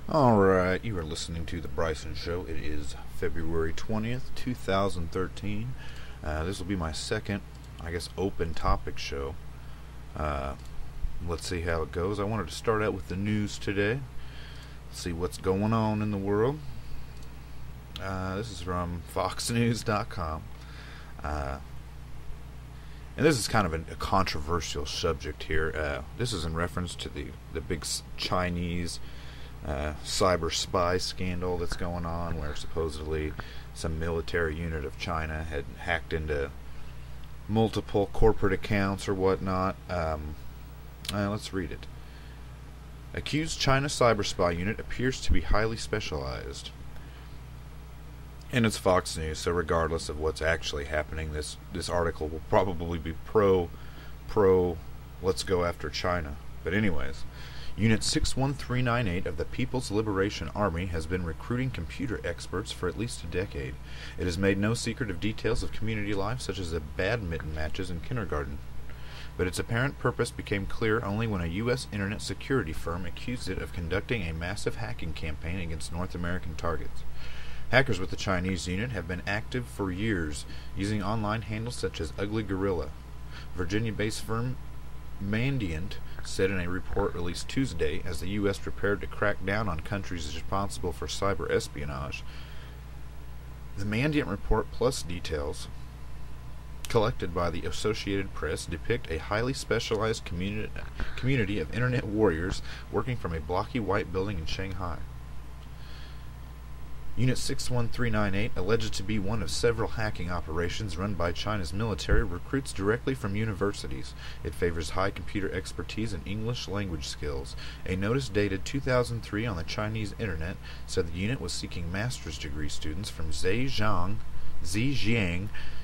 Alright, you are listening to The Brycen Show. It is February 20th, 2013. This will be my second, open topic show. Let's see how it goes. I wanted to start out with the news today. See what's going on in the world. This is from foxnews.com. And this is kind of a controversial subject here. This is in reference to the big Chinese cyber spy scandal that's going on, where supposedly some military unit of China had hacked into multiple corporate accounts or whatnot. Let's read it. Accused China cyber spy unit appears to be highly specialized. And it's Fox News, so regardless of what's actually happening, this article will probably be pro let's go after China. But anyways, Unit 61398 of the People's Liberation Army has been recruiting computer experts for at least a decade. It has made no secret of details of community life, such as the badminton matches in kindergarten. But its apparent purpose became clear only when a U.S. internet security firm accused it of conducting a massive hacking campaign against North American targets. Hackers with the Chinese unit have been active for years, using online handles such as Ugly Gorilla. Virginia-based firm Mandiant said in a report released Tuesday, as the U.S. prepared to crack down on countries responsible for cyber espionage. The Mandiant report, plus details collected by the Associated Press, depict a highly specialized community of internet warriors working from a blocky white building in Shanghai. Unit 61398, alleged to be one of several hacking operations run by China's military, recruits directly from universities. It favors high computer expertise and English language skills. A notice dated 2003 on the Chinese internet said the unit was seeking master's degree students from Zhejiang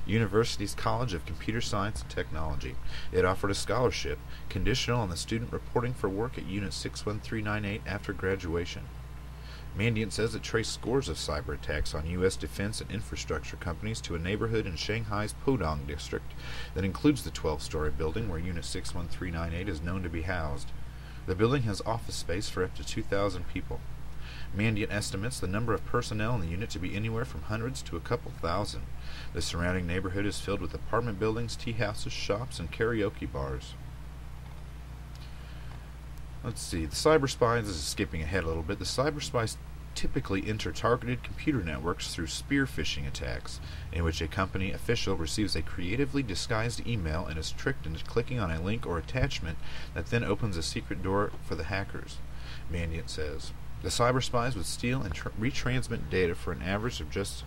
University's College of Computer Science and Technology. It offered a scholarship, conditional on the student reporting for work at Unit 61398 after graduation. Mandiant says it traced scores of cyber attacks on U.S. defense and infrastructure companies to a neighborhood in Shanghai's Pudong district that includes the 12-story building where Unit 61398 is known to be housed. The building has office space for up to 2,000 people. Mandiant estimates the number of personnel in the unit to be anywhere from hundreds to a couple thousand. The surrounding neighborhood is filled with apartment buildings, tea houses, shops, and karaoke bars. Let's see, the cyber spies, this is skipping ahead a little bit, the cyber spies typically enter targeted computer networks through spear phishing attacks, in which a company official receives a creatively disguised email and is tricked into clicking on a link or attachment that then opens a secret door for the hackers, Mandiant says. The cyber spies would steal and retransmit data for an average of just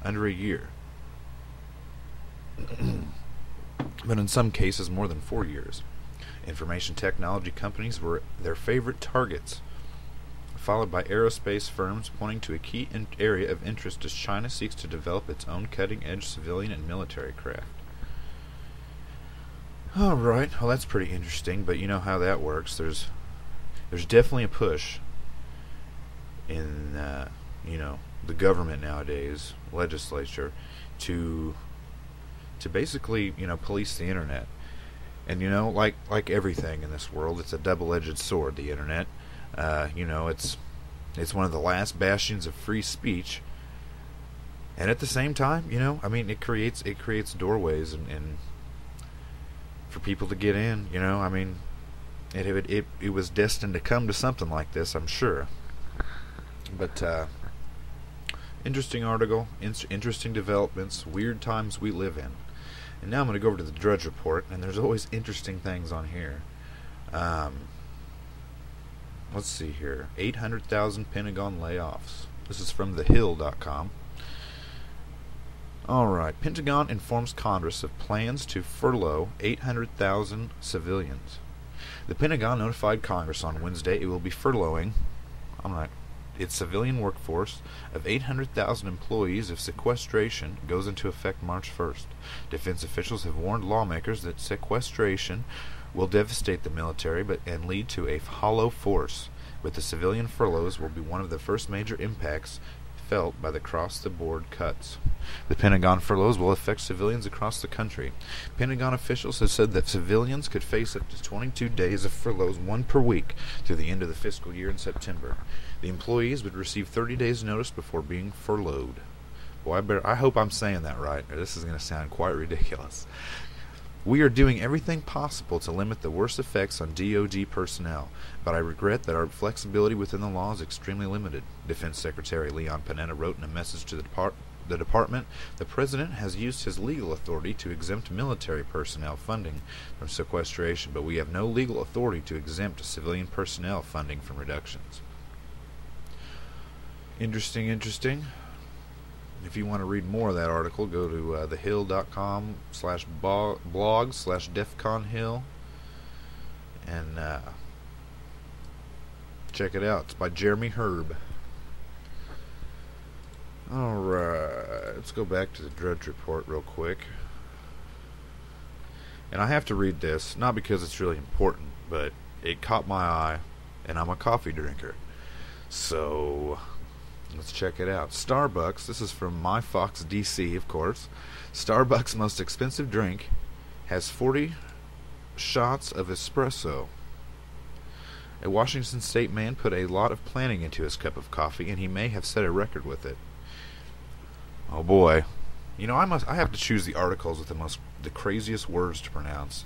under a year, but in some cases more than 4 years. Information technology companies were their favorite targets, followed by aerospace firms, pointing to a key area of interest as China seeks to develop its own cutting-edge civilian and military craft. Alright, well that's pretty interesting, but you know how that works. There's definitely a push in the government nowadays, legislature, to basically police the internet. And like everything in this world, it's a double-edged sword, the internet. It's one of the last bastions of free speech, and at the same time, it creates doorways and for people to get in. It was destined to come to something like this, I'm sure. But interesting article, interesting developments, weird times we live in. And now I'm going to go over to the Drudge Report, and there's always interesting things on here. Let's see here. 800,000 Pentagon layoffs. This is from thehill.com. Alright, Pentagon informs Congress of plans to furlough 800,000 civilians. The Pentagon notified Congress on Wednesday it will be furloughing its civilian workforce of 800,000 employees if sequestration goes into effect March 1st. Defense officials have warned lawmakers that sequestration will devastate the military and lead to a hollow force, but the civilian furloughs will be one of the first major impacts felt by the across-the-board cuts. The Pentagon furloughs will affect civilians across the country. Pentagon officials have said that civilians could face up to 22 days of furloughs, one per week, through the end of the fiscal year in September. The employees would receive 30 days' notice before being furloughed. Boy, I hope I'm saying that right, or this is going to sound quite ridiculous. We are doing everything possible to limit the worst effects on DoD personnel, but I regret that our flexibility within the law is extremely limited, Defense Secretary Leon Panetta wrote in a message to the department. The President has used his legal authority to exempt military personnel funding from sequestration, but we have no legal authority to exempt civilian personnel funding from reductions. Interesting. If you want to read more of that article, go to thehill.com/blog/defconhill and check it out. It's by Jeremy Herb. Alright, let's go back to the Drudge Report real quick. And I have to read this, not because it's really important, but it caught my eye, and I'm a coffee drinker. So let's check it out. Starbucks, this is from MyFox DC, of course. Starbucks' most expensive drink has 40 shots of espresso. A Washington State man put a lot of planning into his cup of coffee, and he may have set a record with it. Oh boy. You know, I have to choose the articles with the craziest words to pronounce.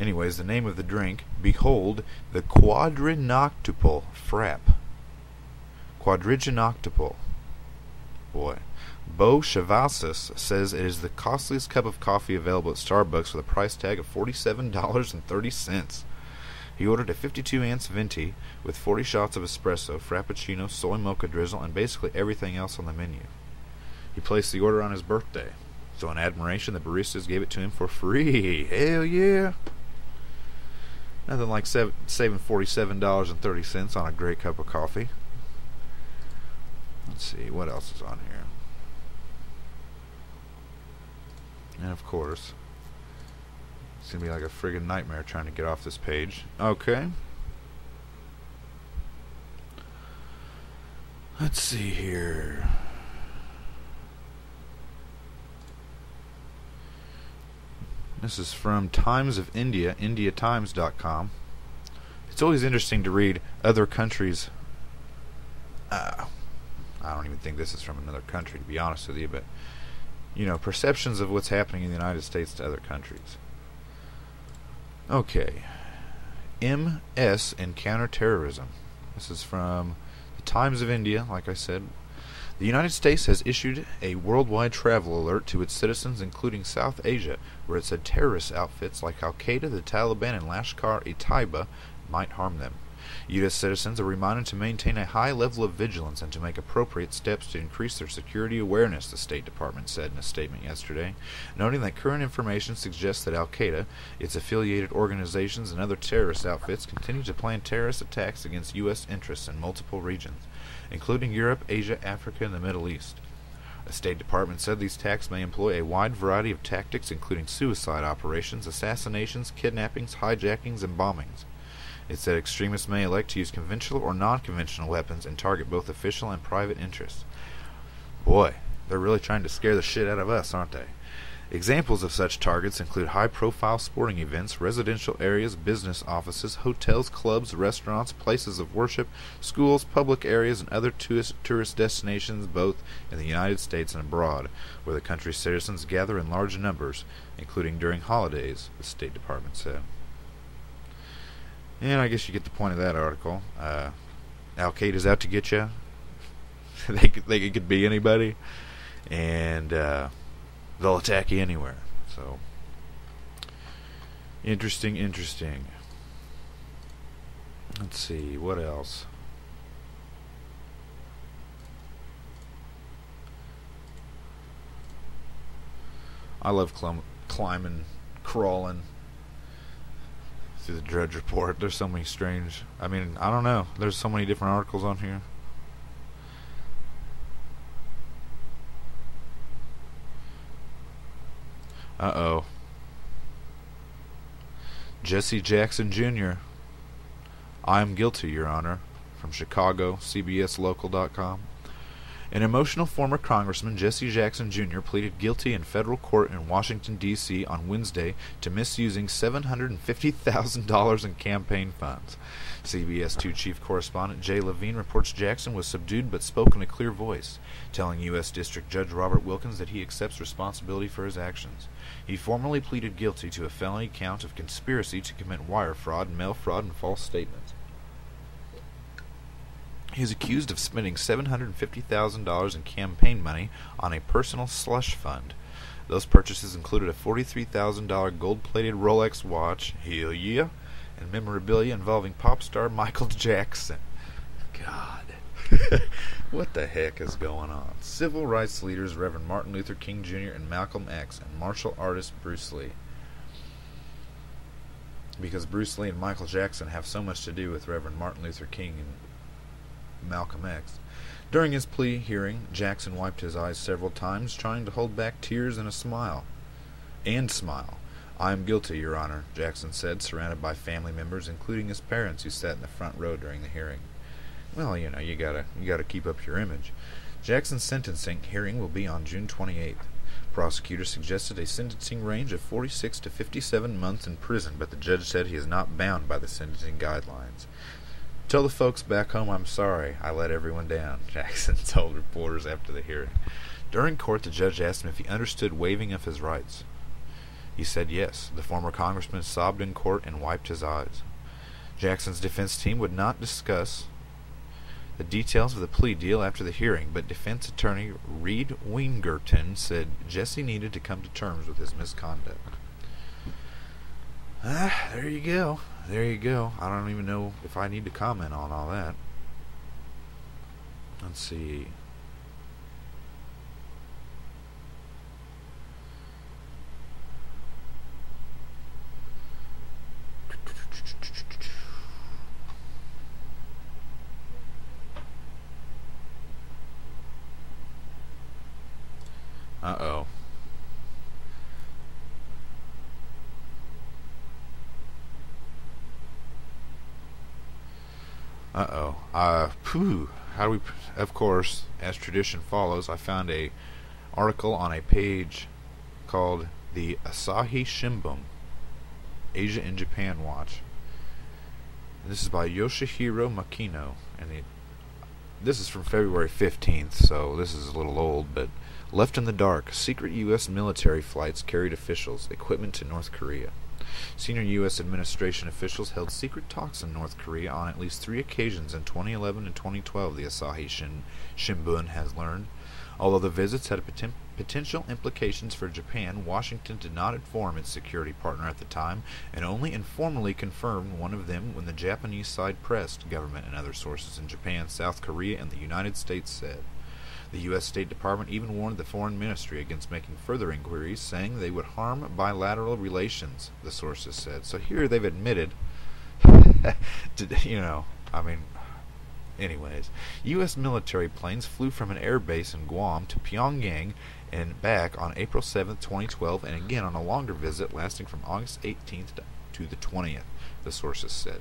Anyways, the name of the drink, behold, the Quadrinoctuple Frap. Quadrigenoctuple. Boy. Bo Chavasis says it is the costliest cup of coffee available at Starbucks with a price tag of $47.30. He ordered a 52-ounce venti with 40 shots of espresso, frappuccino, soy mocha drizzle, and basically everything else on the menu. He placed the order on his birthday, so in admiration the baristas gave it to him for free. Hell yeah! Nothing like saving $47.30 on a great cup of coffee. Let's see, what else is on here? And of course, it's going to be like a friggin' nightmare trying to get off this page. Okay. Let's see here. This is from Times of India, indiatimes.com. It's always interesting to read other countries' I don't even think this is from another country, to be honest with you, but, you know, perceptions of what's happening in the United States to other countries. Okay. MS in counterterrorism. This is from the Times of India, like I said. The United States has issued a worldwide travel alert to its citizens, including South Asia, where it said terrorist outfits like Al-Qaeda, the Taliban, and Lashkar-e-Taiba might harm them. U.S. citizens are reminded to maintain a high level of vigilance and to make appropriate steps to increase their security awareness, the State Department said in a statement yesterday, noting that current information suggests that Al-Qaeda, its affiliated organizations, and other terrorist outfits continue to plan terrorist attacks against U.S. interests in multiple regions, including Europe, Asia, Africa, and the Middle East. The State Department said these attacks may employ a wide variety of tactics, including suicide operations, assassinations, kidnappings, hijackings, and bombings. It said extremists may elect to use conventional or non-conventional weapons and target both official and private interests. Boy, they're really trying to scare the shit out of us, aren't they? Examples of such targets include high-profile sporting events, residential areas, business offices, hotels, clubs, restaurants, places of worship, schools, public areas, and other tourist destinations both in the United States and abroad, where the country's citizens gather in large numbers, including during holidays, the State Department said. And I guess you get the point of that article. Al-Qaeda's out to get you. They could be anybody, and they'll attack you anywhere. So, interesting. Let's see, what else? I love climbing, crawling through the Drudge Report. There's so many strange, I don't know. There's so many different articles on here. Uh-oh. Jesse Jackson Jr. I am guilty, Your Honor. From Chicago, CBSLocal.com. An emotional former Congressman, Jesse Jackson Jr., pleaded guilty in federal court in Washington, D.C. on Wednesday to misusing $750,000 in campaign funds. CBS 2 chief correspondent Jay Levine reports Jackson was subdued but spoke in a clear voice, telling U.S. District Judge Robert Wilkins that he accepts responsibility for his actions. He formally pleaded guilty to a felony count of conspiracy to commit wire fraud, mail fraud, and false statements. He is accused of spending $750,000 in campaign money on a personal slush fund. Those purchases included a $43,000 gold-plated Rolex watch, hell yeah, and memorabilia involving pop star Michael Jackson. God. What the heck is going on? Civil rights leaders Reverend Martin Luther King Jr. and Malcolm X and martial artist Bruce Lee. Because Bruce Lee and Michael Jackson have so much to do with Reverend Martin Luther King and Malcolm X. During his plea hearing, Jackson wiped his eyes several times, trying to hold back tears and smile. I am guilty, Your Honor, Jackson said, surrounded by family members, including his parents, who sat in the front row during the hearing. Well, you know, you gotta keep up your image. Jackson's sentencing hearing will be on June 28th. Prosecutors suggested a sentencing range of 46 to 57 months in prison, but the judge said he is not bound by the sentencing guidelines. Tell the folks back home I'm sorry. I let everyone down, Jackson told reporters after the hearing. During court, the judge asked him if he understood waiving of his rights. He said yes. The former congressman sobbed in court and wiped his eyes. Jackson's defense team would not discuss the details of the plea deal after the hearing, but defense attorney Reed Wingerton said Jesse needed to come to terms with his misconduct. There you go. There you go. I don't even know if I need to comment on all that. Let's see. Uh-oh. How do we... Of course, as tradition follows, I found a article on a page called the Asahi Shimbun, Asia and Japan Watch. This is by Yoshihiro Makino, and this is from February 15th, so this is a little old, but left in the dark, secret U.S. military flights carried officials, equipment to North Korea. Senior U.S. administration officials held secret talks in North Korea on at least 3 occasions in 2011 and 2012, the Asahi Shimbun has learned. Although the visits had potential implications for Japan, Washington did not inform its security partner at the time, and only informally confirmed one of them when the Japanese side pressed, government and other sources in Japan, South Korea, and the United States said. The U.S. State Department even warned the Foreign Ministry against making further inquiries, saying they would harm bilateral relations, the sources said. So here they've admitted, anyways. U.S. military planes flew from an air base in Guam to Pyongyang and back on April 7, 2012, and again on a longer visit lasting from August 18th to the 20th, the sources said.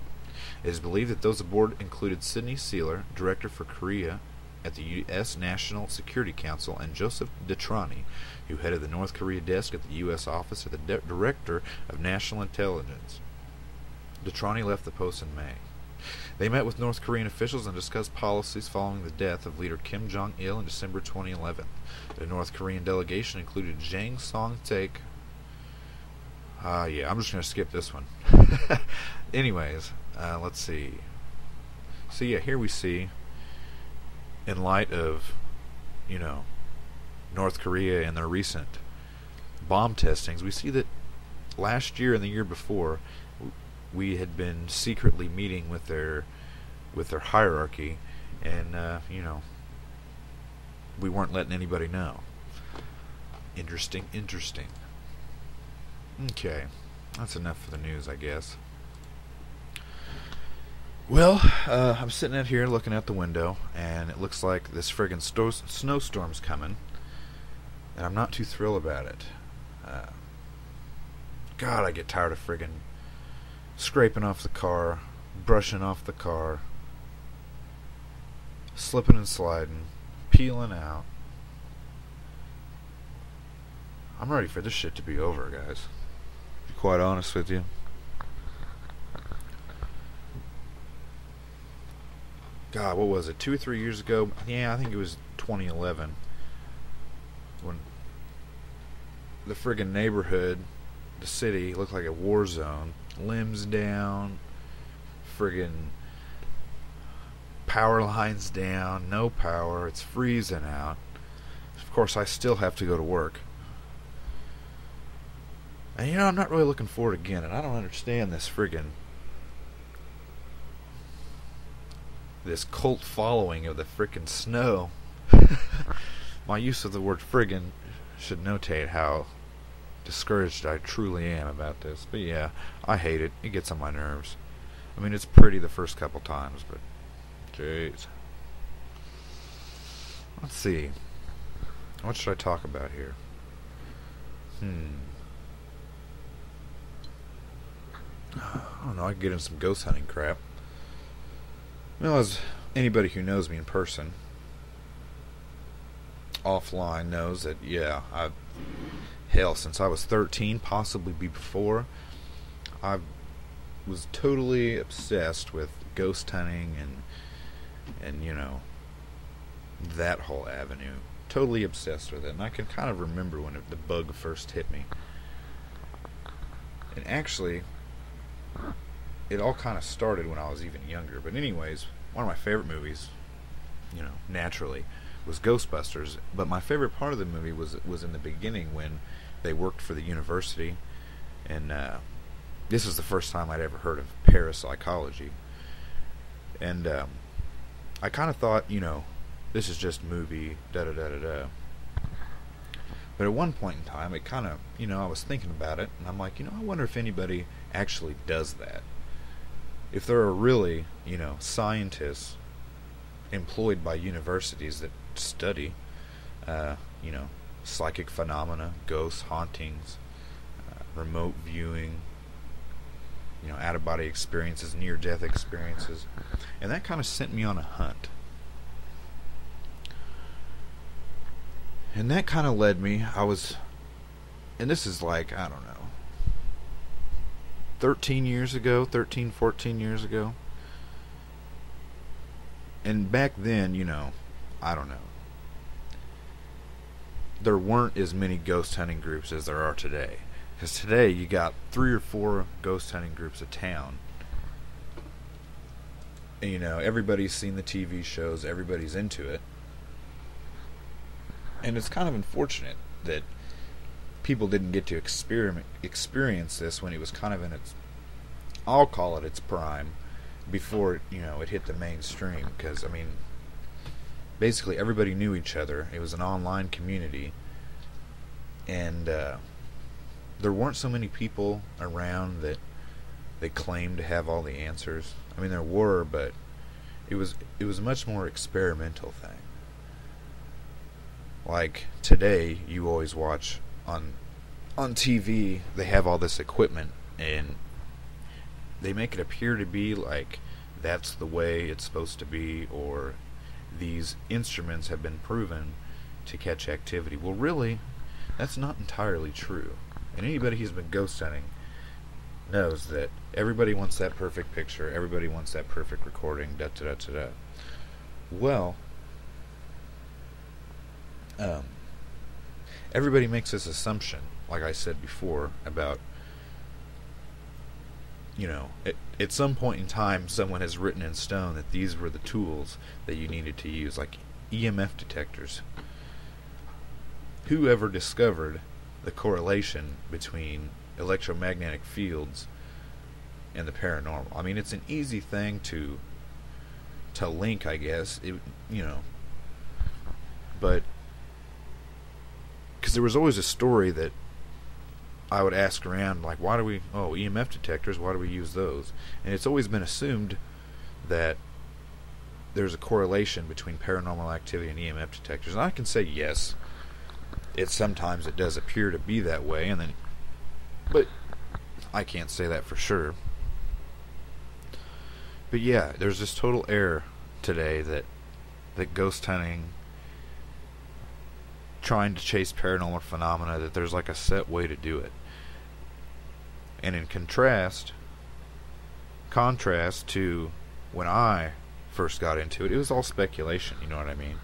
It is believed that those aboard included Sidney Sealer, Director for Korea at the U.S. National Security Council, and Joseph Detrani, who headed the North Korea desk at the U.S. Office of the Director of National Intelligence. Detrani left the post in May. They met with North Korean officials and discussed policies following the death of leader Kim Jong-il in December 2011. The North Korean delegation included Jang Song-taek. I'm just going to skip this one. Anyways, let's see. So yeah, here we see, in light of, North Korea and their recent bomb testings, we see that last year and the year before, we had been secretly meeting with their hierarchy, and we weren't letting anybody know. Interesting. Okay, that's enough for the news, I guess. Well, I'm sitting out here looking out the window, and it looks like this friggin' snowstorm's coming, and I'm not too thrilled about it. God, I get tired of friggin' scraping off the car, brushing off the car, slipping and sliding, peeling out. I'm ready for this shit to be over, guys. To be quite honest with you. God, what was it? 2 or 3 years ago? Yeah, I think it was 2011. When the friggin' neighborhood, the city, looked like a war zone. Limbs down. Friggin' power lines down. No power. It's freezing out. Of course, I still have to go to work. And you know, I'm not really looking forward again, and I don't understand this this cult following of the frickin' snow. My use of the word friggin' should notate how discouraged I truly am about this. But yeah, I hate it. It gets on my nerves. I mean, it's pretty the first couple times, but jeez. Let's see. What should I talk about here? I don't know, I could get in some ghost hunting crap. Well, as anybody who knows me in person, offline, knows that, yeah, hell, since I was 13, possibly before, I was totally obsessed with ghost hunting and you know, that whole avenue. Totally obsessed with it. And I can kind of remember when the bug first hit me. And actually, it all kind of started when I was even younger. But anyways, one of my favorite movies, you know, naturally, was Ghostbusters. But my favorite part of the movie was in the beginning when they worked for the university. And this is the first time I'd ever heard of parapsychology. And I kind of thought, you know, this is just movie, da-da-da-da-da. But at one point in time, it kind of, you know, I was thinking about it, and I'm like, you know, I wonder if anybody actually does that. If there are really, you know, scientists employed by universities that study, you know, psychic phenomena, ghosts, hauntings, remote viewing, you know, out-of-body experiences, near-death experiences. And that kind of sent me on a hunt. And that kind of led me, and this is like, I don't know, 13, 14 years ago. And back then, you know, I don't know, there weren't as many ghost hunting groups as there are today. Because today you got 3 or 4 ghost hunting groups a town. And, you know, everybody's seen the TV shows, everybody's into it. And it's kind of unfortunate that people didn't get to experience this when it was kind of in its, I'll call it its prime, before, you know, it hit the mainstream. Because, I mean, basically everybody knew each other. It was an online community. And there weren't so many people around that they claimed to have all the answers. I mean, there were, but it was a much more experimental thing. Like today, you always watch on TV, they have all this equipment, and they make it appear to be like that's the way it's supposed to be, or these instruments have been proven to catch activity. Well, really, that's not entirely true. And anybody who's been ghost hunting knows that everybody wants that perfect picture, everybody wants that perfect recording, da-da-da-da-da. Well, everybody makes this assumption, like I said before, about, you know, at some point in time someone has written in stone that these were the tools that you needed to use, like EMF detectors. Whoever discovered the correlation between electromagnetic fields and the paranormal? I mean, it's an easy thing to link, I guess, you know, but because there was always a story that I would ask around, like, why do we, EMF detectors, why do we use those? And it's always been assumed that there's a correlation between paranormal activity and EMF detectors. And I can say yes, sometimes it does appear to be that way, but I can't say that for sure. But yeah, there's this total error today that ghost hunting trying to chase paranormal phenomena, that there's like a set way to do it. And in contrast to when I first got into it, it was all speculation, you know what I mean?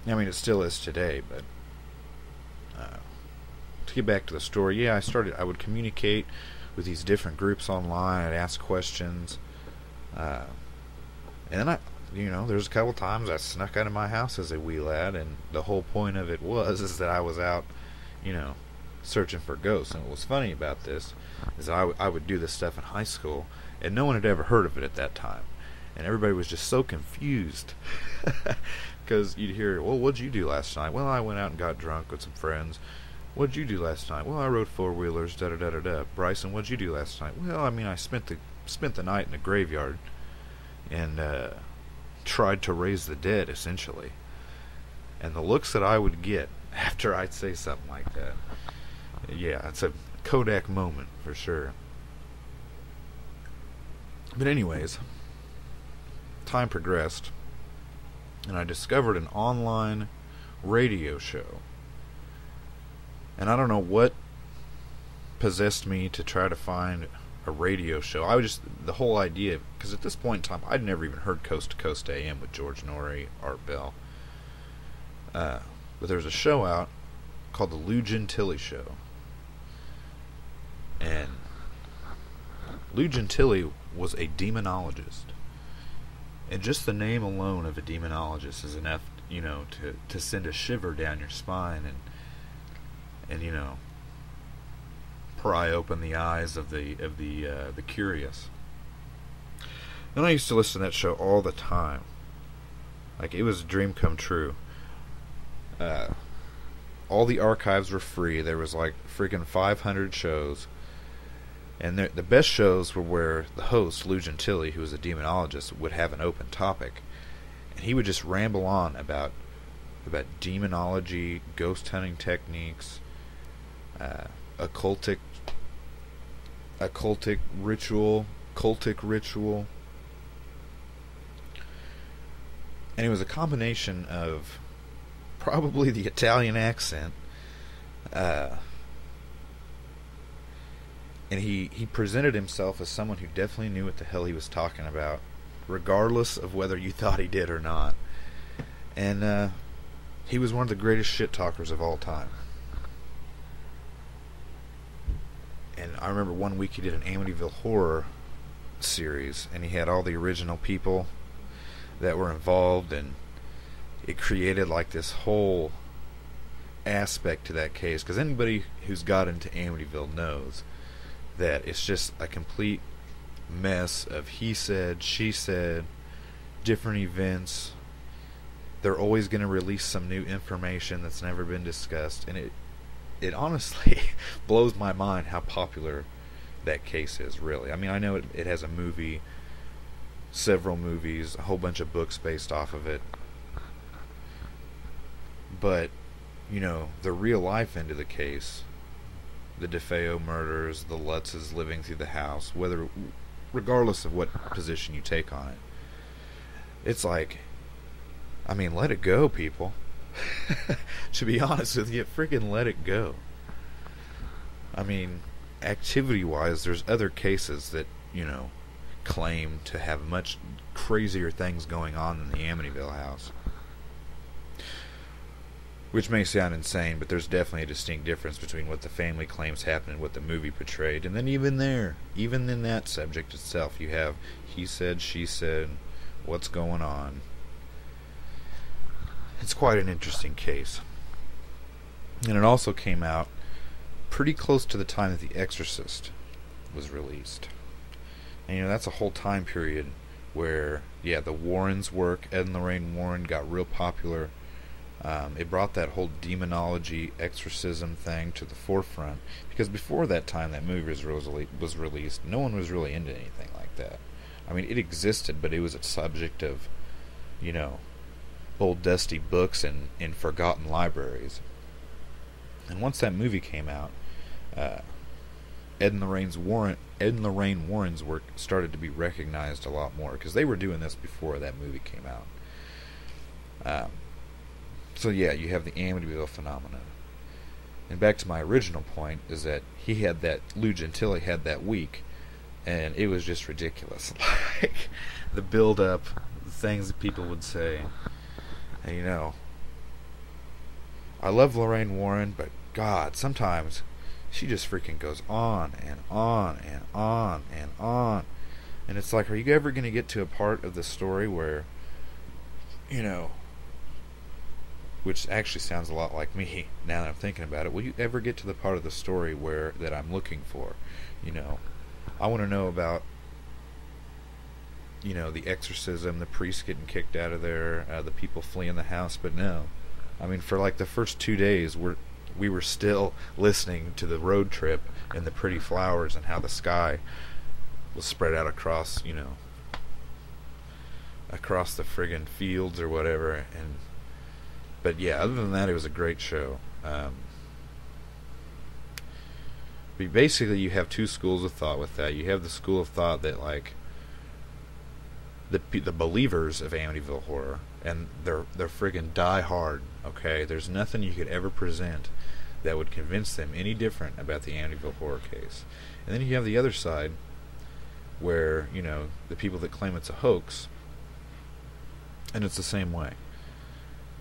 I mean, it still is today, but to get back to the story, yeah, I would communicate with these different groups online. I'd ask questions, and then there's a couple times I snuck out of my house as a wee lad, and the whole point of it is that I was out, searching for ghosts. And what was funny about this is that I would do this stuff in high school, and no one had ever heard of it at that time, and everybody was just so confused. Because you'd hear, well, what'd you do last night? Well, I went out and got drunk with some friends. What'd you do last night? Well, I rode four-wheelers, da-da-da-da-da. Brycen, what'd you do last night? Well, I mean, I spent the night in the graveyard and tried to raise the dead, essentially. And the looks that I would get after I'd say something like that, yeah, it's a Kodak moment for sure. But anyways, time progressed, and I discovered an online radio show. And I don't know what possessed me to try to find a radio show. The whole idea, because at this point in time, I'd never even heard Coast to Coast AM with George Norrie, Art Bell. But there's a show out called The Lou Gentili Show. And Lou Gentili was a demonologist. And just the name alone of a demonologist is enough, to send a shiver down your spine and pry open the eyes of the curious. And I used to listen to that show all the time. Like, it was a dream come true. All the archives were free. There was like freaking 500 shows. And the best shows were where the host, Lou Gentili, who was a demonologist, would have an open topic. And he would just ramble on about demonology, ghost hunting techniques, occultic ritual, cultic ritual. And it was a combination of probably the Italian accent, and he presented himself as someone who definitely knew what the hell he was talking about, regardless of whether you thought he did or not. And he was one of the greatest shit talkers of all time. And I remember one week he did an Amityville horror series, and he had all the original people that were involved, and it created like this whole aspect to that case, because anybody who's got into Amityville knows that it's just a complete mess of he said, she said, different events. They're always going to release some new information that's never been discussed, and it honestly blows my mind how popular that case is, really. I mean, I know it has a movie, several movies, a whole bunch of books based off of it, but the real life end of the case, the DeFeo murders, the Lutzes living through the house, regardless of what position you take on it, it's like, I mean, let it go, people. To be honest with you, freaking let it go. I mean, activity-wise, there's other cases that, claim to have much crazier things going on than the Amityville house. Which may sound insane, but there's definitely a distinct difference between what the family claims happened and what the movie portrayed. And then even in that subject itself, you have he said, she said, what's going on. It's quite an interesting case. And it also came out pretty close to the time that The Exorcist was released. And that's a whole time period where, the Warrens' work, Ed and Lorraine Warren, got real popular. It brought that whole demonology, exorcism thing to the forefront, because before that time that movie was released, no one was really into anything like that. I mean, it existed, but it was a subject of, old dusty books in forgotten libraries. And once that movie came out, Ed and Lorraine Warren's work started to be recognized a lot more, because they were doing this before that movie came out. So yeah, you have the Amityville phenomenon. And back to my original point is that he had that, Lou Gentili had that week, and it was just ridiculous. Like, the build-up, the things that people would say. And, you know, I love Lorraine Warren, but God, sometimes she just freaking goes on and on and on and on. And it's like, are you ever going to get to a part of the story where, you know, which actually sounds a lot like me now that I'm thinking about it, will you ever get to the part of the story where that I'm looking for? You know, I want to know about, you know, the exorcism, the priest getting kicked out of there, the people fleeing the house, but no. I mean, for like the first 2 days, we were still listening to the road trip and the pretty flowers and how the sky was spread out across, you know, across the friggin' fields or whatever. And but yeah, other than that, it was a great show. But basically, you have two schools of thought with that. You have the school of thought that, like, the believers of Amityville Horror, and they're friggin' die hard. Okay, there's nothing you could ever present that would convince them any different about the Amityville Horror case. And then you have the other side, where, you know, the people that claim it's a hoax, and it's the same way.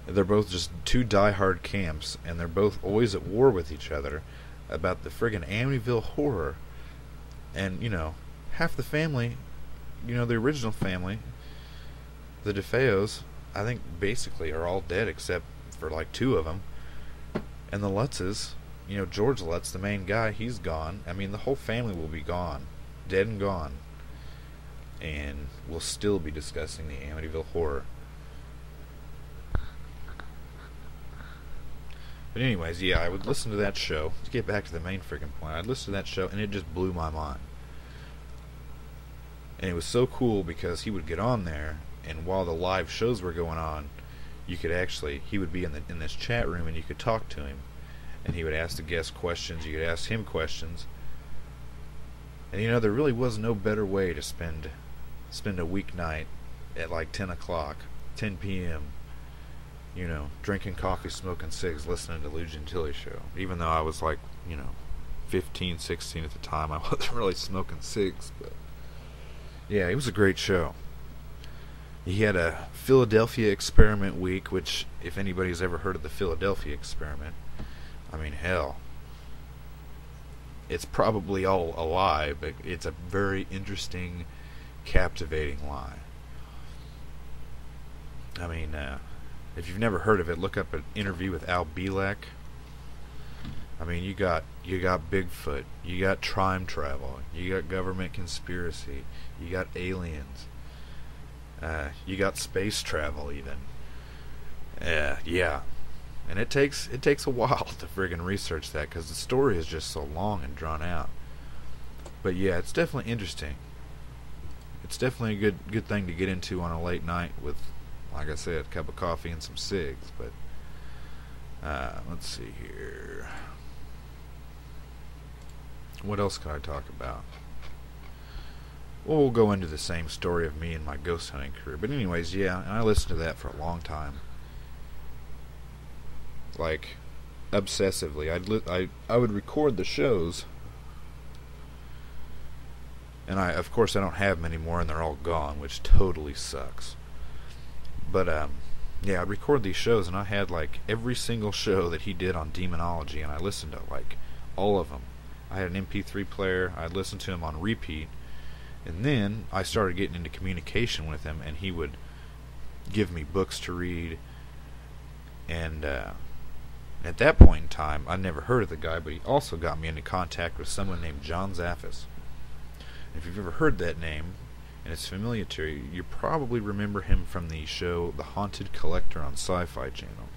They're both just two die-hard camps, and they're both always at war with each other about the friggin' Amityville Horror. And, you know, half the family, you know, the original family, the DeFeos, I think basically are all dead except for like two of them. And the Lutzes, you know, George Lutz, the main guy, he's gone. I mean, the whole family will be gone, dead and gone. And we'll still be discussing the Amityville Horror. But anyways, yeah, I would listen to that show. To get back to the main freaking point, I'd listen to that show, and it just blew my mind. And it was so cool because he would get on there, and while the live shows were going on, you could actually, he would be in this chat room, and you could talk to him, and he would ask the guests questions. You could ask him questions, and you know, there really was no better way to spend a weeknight at like 10 o'clock, 10 p.m. You know, drinking coffee, smoking cigs, listening to Lou Gentili show. Even though I was like, you know, 15, 16 at the time, I wasn't really smoking cigs, but yeah, it was a great show. He had a Philadelphia Experiment week, which, if anybody's ever heard of the Philadelphia Experiment, I mean, hell, it's probably all a lie, but it's a very interesting, captivating lie. I mean, if you've never heard of it, look up an interview with Al Bielek. I mean, you got Bigfoot, you got time travel, you got government conspiracy, you got aliens, you got space travel even. Yeah, and it takes a while to friggin' research that because the story is just so long and drawn out. But yeah, it's definitely interesting. It's definitely a good thing to get into on a late night with, like I said, a cup of coffee and some cigs. But let's see here. What else can I talk about? Well, we'll go into the same story of me and my ghost hunting career. But anyways, yeah, and I listened to that for a long time. Like, obsessively. I would record the shows. And of course I don't have many more, and they're all gone, which totally sucks. But yeah, I'd record these shows, and I had like every single show that he did on demonology, and I listened to like all of them. I had an MP3 player. I'd listen to him on repeat, and then I started getting into communication with him, and he would give me books to read. And at that point in time, I never heard of the guy, but he also got me into contact with someone named John Zaffis. If you've ever heard that name, and it's familiar to you, you probably remember him from the show The Haunted Collector on Sci-Fi Channel.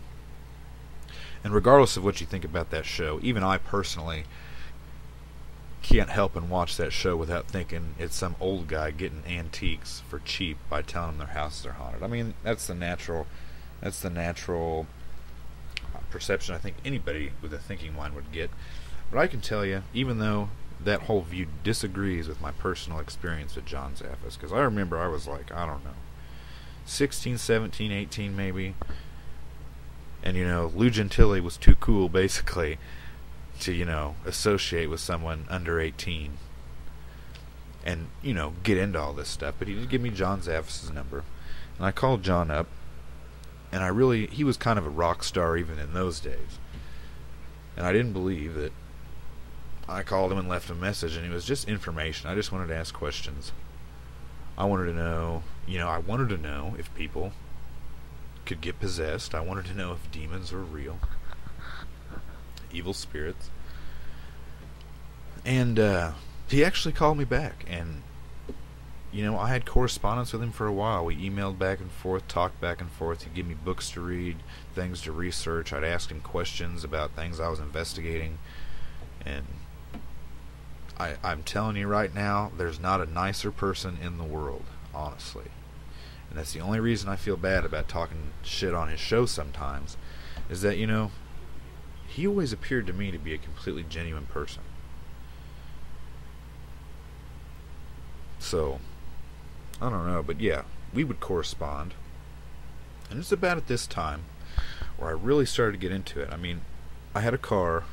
And regardless of what you think about that show, even I personally can't help and watch that show without thinking it's some old guy getting antiques for cheap by telling them their houses are haunted. I mean, that's the natural perception I think anybody with a thinking mind would get. But I can tell you, even though that whole view disagrees with my personal experience with John Zaffis, because I remember I was like, I don't know, 16, 17, 18 maybe, And, Lou Gentili was too cool, basically, to, associate with someone under 18 and, get into all this stuff. But he did give me John Zaffis' number. And I called John up, and he was kind of a rock star even in those days. And I didn't believe that. I called him and left a message, and it was just information. I just wanted to ask questions. I wanted to know, if people could get possessed. I wanted to know if demons were real. Evil spirits. And he actually called me back, and I had correspondence with him for a while. We emailed back and forth, talked back and forth. He'd give me books to read, things to research. I'd ask him questions about things I was investigating. And I'm telling you right now, there's not a nicer person in the world, honestly. And that's the only reason I feel bad about talking shit on his show sometimes, is that, he always appeared to me to be a completely genuine person. So, I don't know, but yeah, we would correspond. And it's about at this time where I really started to get into it. I mean, I had a car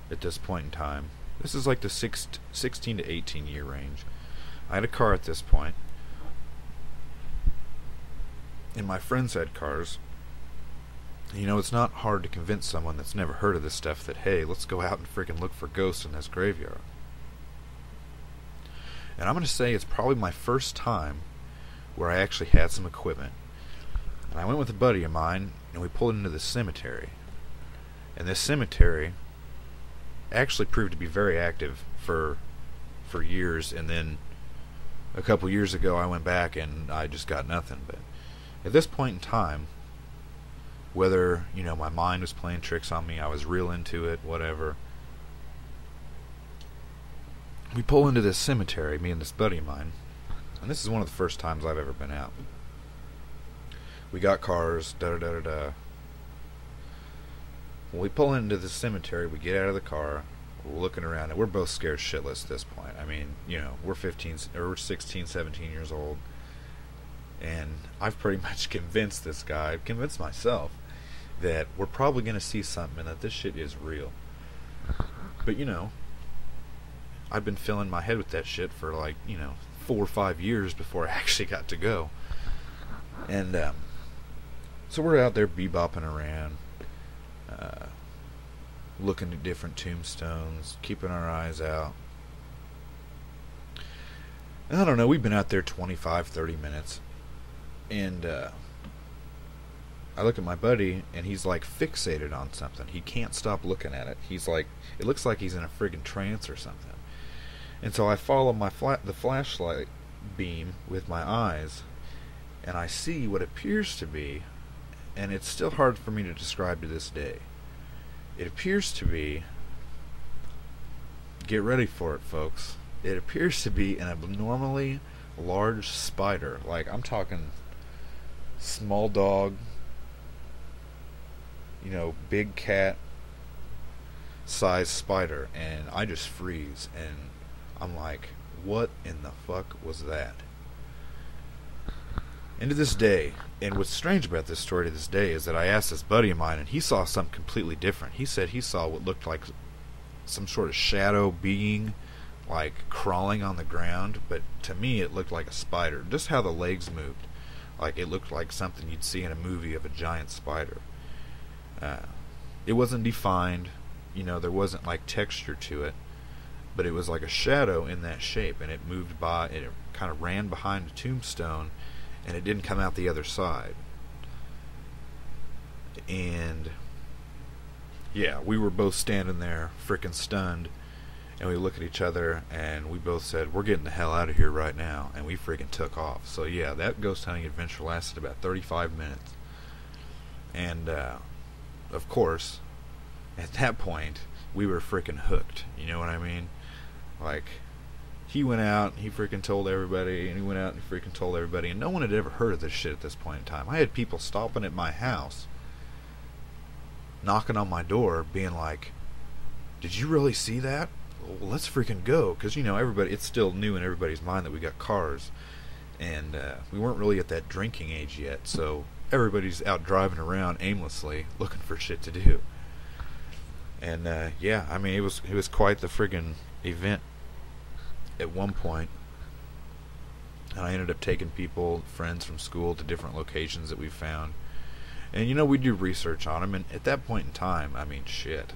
at this point in time. This is like the 16 to 18 year range. I had a car at this point. And my friends had cars. It's not hard to convince someone that's never heard of this stuff that, hey, let's go out and freaking look for ghosts in this graveyard. And I'm going to say it's probably my first time where I actually had some equipment. And I went with a buddy of mine, and we pulled into this cemetery. And this cemetery actually proved to be very active for years, and then a couple years ago I went back and I just got nothing. But at this point in time, whether, my mind was playing tricks on me, I was real into it, whatever, we pull into this cemetery, me and this buddy of mine, and this is one of the first times I've ever been out. We got cars, da-da-da-da-da. When we pull into the cemetery, we get out of the car, we're looking around, and we're both scared shitless at this point. I mean, we're 16, 17 years old, and I've pretty much convinced this guy, convinced myself, that we're probably going to see something and that this shit is real. But, I've been filling my head with that shit for 4 or 5 years before I actually got to go. And, so we're out there bebopping around, looking at different tombstones, keeping our eyes out. And I don't know, we've been out there 25, 30 minutes. And I look at my buddy, and he's fixated on something. He can't stop looking at it. He's it looks like he's in a friggin' trance or something. And so I follow the flashlight beam with my eyes, and I see what appears to be, and it's still hard for me to describe to this day. It appears to be, get ready for it, folks, it appears to be an abnormally large spider. I'm talking small dog, big cat size spider, and I just freeze, and I'm like, what in the fuck was that? And to this day, and what's strange about this story to this day is that I asked this buddy of mine, and he saw something completely different. He said he saw what looked like some sort of shadow being, crawling on the ground, but to me it looked like a spider. Just how the legs moved. It looked like something you'd see in a movie of a giant spider. It wasn't defined, there wasn't texture to it, but it was like a shadow in that shape, and it moved by, and it kind of ran behind a tombstone, and it didn't come out the other side. And yeah, we were both standing there freaking stunned, and we look at each other, and we both said, we're getting the hell out of here right now, and we freaking took off. So yeah, that ghost hunting adventure lasted about 35 minutes. And of course, at that point, we were freaking hooked, you know what I mean? He went out, he freaking told everybody, and he went out and freaking told everybody, and no one had ever heard of this shit at this point in time. I had people stopping at my house, knocking on my door, being like, did you really see that? Well, let's freaking go, because, everybody, it's still new in everybody's mind that we got cars, and we weren't really at that drinking age yet, so everybody's out driving around aimlessly looking for shit to do. And yeah, I mean, it was quite the friggin' event at one point. And I ended up taking friends from school, to different locations that we found. And you know, we do research on them, and at that point in time, I mean, shit,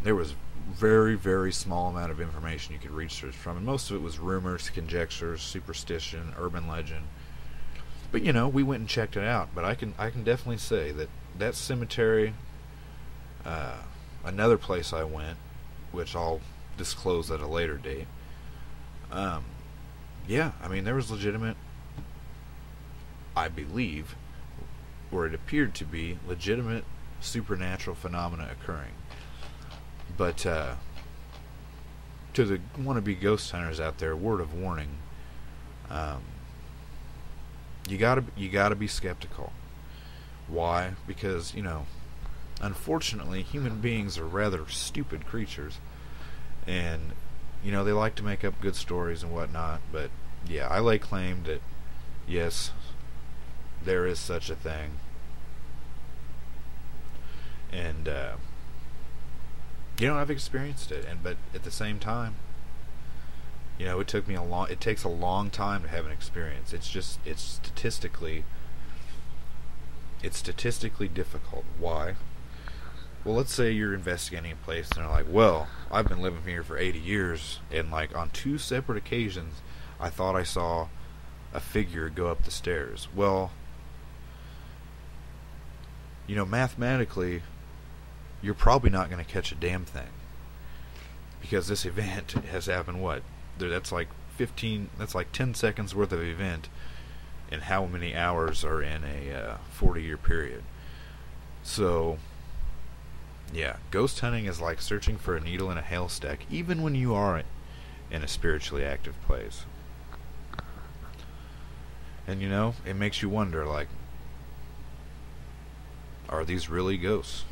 there was very, very small amount of information you could research from, and most of it was rumors, conjectures, superstition, urban legend. But you know, we went and checked it out. But I can definitely say that cemetery, another place I went, which I'll disclose at a later date. Yeah, I mean, there was legitimate, I believe, or it appeared to be legitimate supernatural phenomena occurring. But to the wannabe ghost hunters out there, word of warning: you gotta be skeptical. Why? Because, you know, unfortunately, human beings are rather stupid creatures, and you know, they like to make up good stories and whatnot. But yeah, I lay claim that yes, there is such a thing, and you know, I've experienced it, but at the same time, you know, it takes a long time to have an experience. It's statistically difficult. Why? Well, let's say you're investigating a place and they're like, well, I've been living here for 80 years, and like on 2 separate occasions I thought I saw a figure go up the stairs. Well, you know, mathematically, you're probably not going to catch a damn thing, because this event has happened, that's like 10 seconds worth of event, and how many hours are in a 40-year period. So yeah, ghost hunting is like searching for a needle in a haystack, even when you are in a spiritually active place. And you know, it makes you wonder, like, are these really ghosts?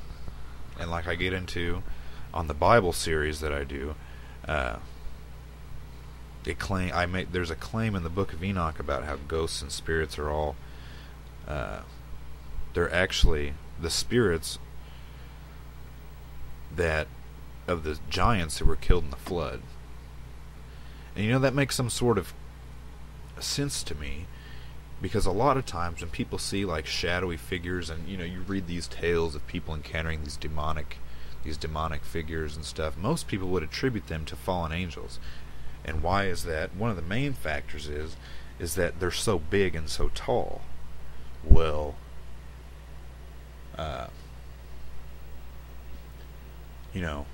And like I get into on the Bible series that I do, there's a claim in the Book of Enoch about how ghosts and spirits are all, they're actually the spirits of the giants that were killed in the flood. And you know, that makes some sort of sense to me, because a lot of times when people see like shadowy figures, and you know, you read these tales of people encountering these demonic figures and stuff, most people would attribute them to fallen angels. And why is that? One of the main factors is that they're so big and so tall. Well, you know,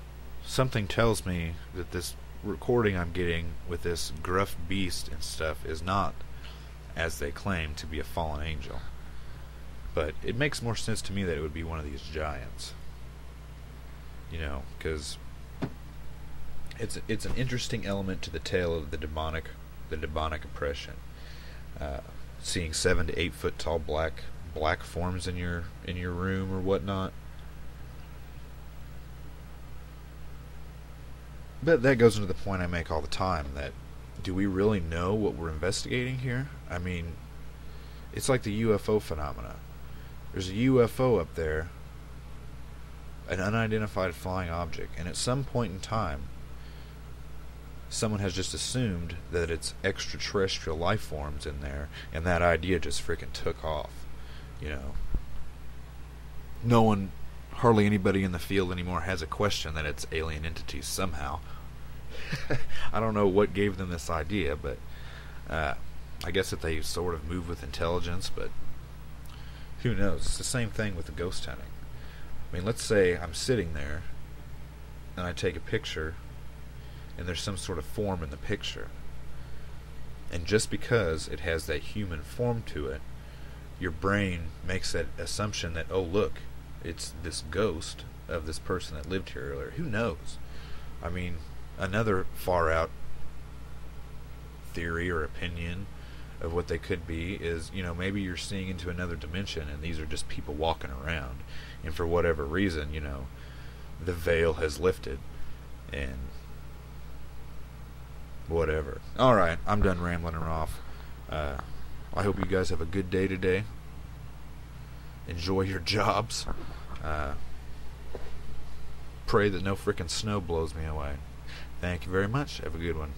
something tells me that this recording I'm getting with this gruff beast and stuff is not, as they claim, to be a fallen angel. But it makes more sense to me that it would be one of these giants. You know, because it's an interesting element to the tale of the demonic oppression. Seeing 7 to 8 foot tall black forms in your room or whatnot. But that goes into the point I make all the time, that do we really know what we're investigating here? I mean, it's like the UFO phenomena. There's a UFO up there, an unidentified flying object, and at some point in time, someone has just assumed that it's extraterrestrial life forms in there, and that idea just freaking took off. You know, hardly anybody in the field anymore has a question that it's alien entities somehow. I don't know what gave them this idea, but I guess that they sort of move with intelligence, but who knows? It's the same thing with the ghost hunting. I mean, let's say I'm sitting there and I take a picture and there's some sort of form in the picture, and just because it has that human form to it, your brain makes that assumption that, oh look, it's this ghost of this person that lived here earlier. Who knows? I mean, another far out theory or opinion of what they could be is, you know, maybe you're seeing into another dimension and these are just people walking around, and for whatever reason, you know, the veil has lifted and whatever. Alright, I'm done rambling her off. I hope you guys have a good day today. Enjoy your jobs. Pray that no frickin' snow blows me away. Thank you very much. Have a good one.